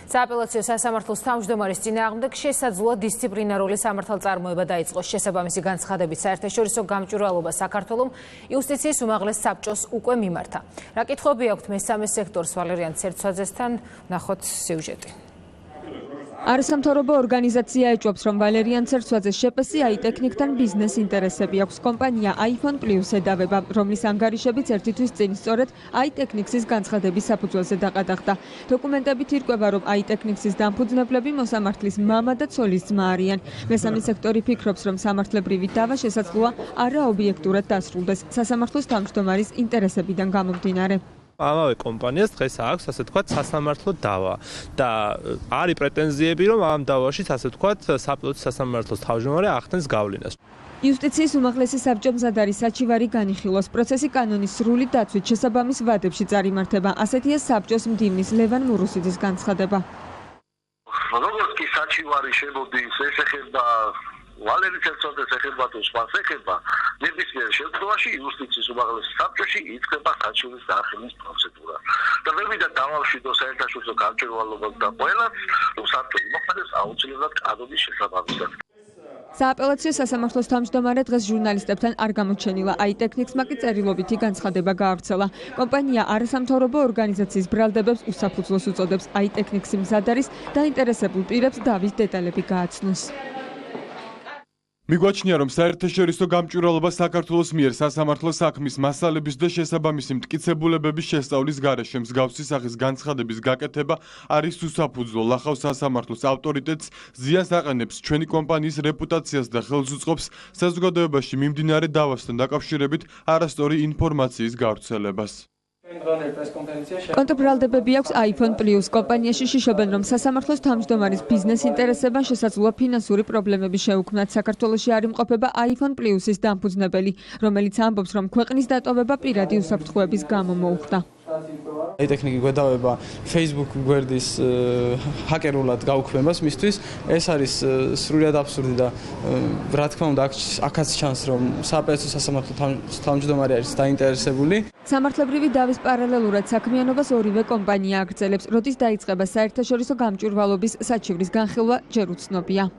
სააპელაციო სასამართლოს თავმჯდომარის წინააღმდეგ შესაძლოა დისციპლინარული სამართალწარმოება დაიწყოს. შესაბამისი განცხადებით საერთაშორისო გამჭვირვალობა საქართველომ იუსტიციის უმაღლეს საბჭოს უკვე მიმართა. რა კითხვები აქვთ მესამე სექტორს ვალერიან ცერცვაძესთან, ნახოთ სიუჟეტი. არასამთავრობო ორგანიზაცია ეჭვობს, რომ ვალერიან ცერცვაძეს შეპსი აიტექნიკთან ბიზნეს ინტერესები აქვს. კომპანია iPhone Plus ედავება, რომლის ანგარიშებიც ერთი თვის წინ სწორედ აიტექნიქსის განცხადების საფუძველზე დაყადახდა. დოკუმენტებით ირკვევა, რომ აიტექნიქსის დამფუძნებლები მოსამართლის მამა და ცოლის ძმა არიან. მესამე სექტორი ფიქრობს, რომ სამართლებრივი დავა შესაძლოა არაობიექტურად დასრულდეს სასამართლოს თავმჯდომარის ინტერესებიდან გამომდინარე. ამავე კომპანიას დღეს აქვს, ასე ვთქვათ, სასამართლო დავა და არის პრეტენზიები, რომ ამ დავაშიც, ასე ვთქვათ, საპილოტო სასამართლოს თავმჯდომარე ახდენს გავლენას. იუსტიციის უმაღლესი საბჭო მზად არის საჩივარი განიხილოს. პროცესი კანონის სრული დაცვით შესაბამის ვადებში წარიმართება. ასეთია საბჭოს მდივნის ლევან მურუსიძის განცხადება. როგორც კი საჩივარი შემოდის, ეს ეხება ვალერიან ცერცვაძეს ეხება თუ სხვას ეხება, ნებისმიერ შემთხვევაში იუსტიციის უმაღლეს საბჭოში იწყება საჩივრის დაახენის პროცედურა. და მე მინდა დავამშვიდო საერთაშორისო გამჭვირვალობას და ყველას, რომ საბჭო იმოქმედებს აუცილებლად კანონის შესაბამისად. სააპელაციო სასამართლოს თავმჯდომარე დღეს ჟურნალისტებთან არ გამოჩენილა. აიტექნიქსმა კი წერილობითი განცხადება გაავრცელა. კომპანია არასამთავრობო ორგანიზაციის ბრალდებებს უსაფუძვლოს უწოდებს. აიტექნიქსი მზად არის დაინტერესებულ პირებს დავის დეტალები გააცნოს. მიგვაჩნია, რომ საერთაშორისო გამჭვირვალობა საქართველოს მიერ სასამართლო საქმის მასალების და შესაბამისი მტკიცებულებების შესწავლის გარეშე მსგავსი სახის განცხადების გაკეთება არის უსაფუძვლო. ლახავს სასამართლოს ავტორიტეტს, ზიანს აყენებს ჩვენი კომპანიის რეპუტაციას და ხელს უწყობს საზოგადოებაში მიმდინარე დავასთან დაკავშირებით არასწორი ინფორმაციის გავრცელებას. კონტრბრალდებები აქვს iPhone Plus. კომპანიაში შიშობენ, რომ სასამართლოს თავმჯდომარის ბიზნეს ინტერესებთან შესაძლოა ფინანსური პრობლემები შეუქმნათ. საქართველოში არ იმყოფება iPhone Plus-ის დამფუძნებელი, რომელიც ამბობს, რომ ქვეყნის დატოვება პირადი უსაფრთხოების გამო მოუხდა. აიტექნიკი გვედავება Facebook გვერდის ჰაკერულად გაუქმებას მისთვის. ეს არის სრულად აბსურდი და რა თქმა უნდა აქაც ჩანს, რომ სააპელაციო სასამართლო თავმჯდომარე არის დაინტერესებული. სამართლებრივი დავის პარალელურად საქმიანობას ორივე კომპანია აგრძელებს. როდის დაიწყება საერთაშორისო გამჭვირვალობის საჩივრის განხილვა ჯერ უცნობია.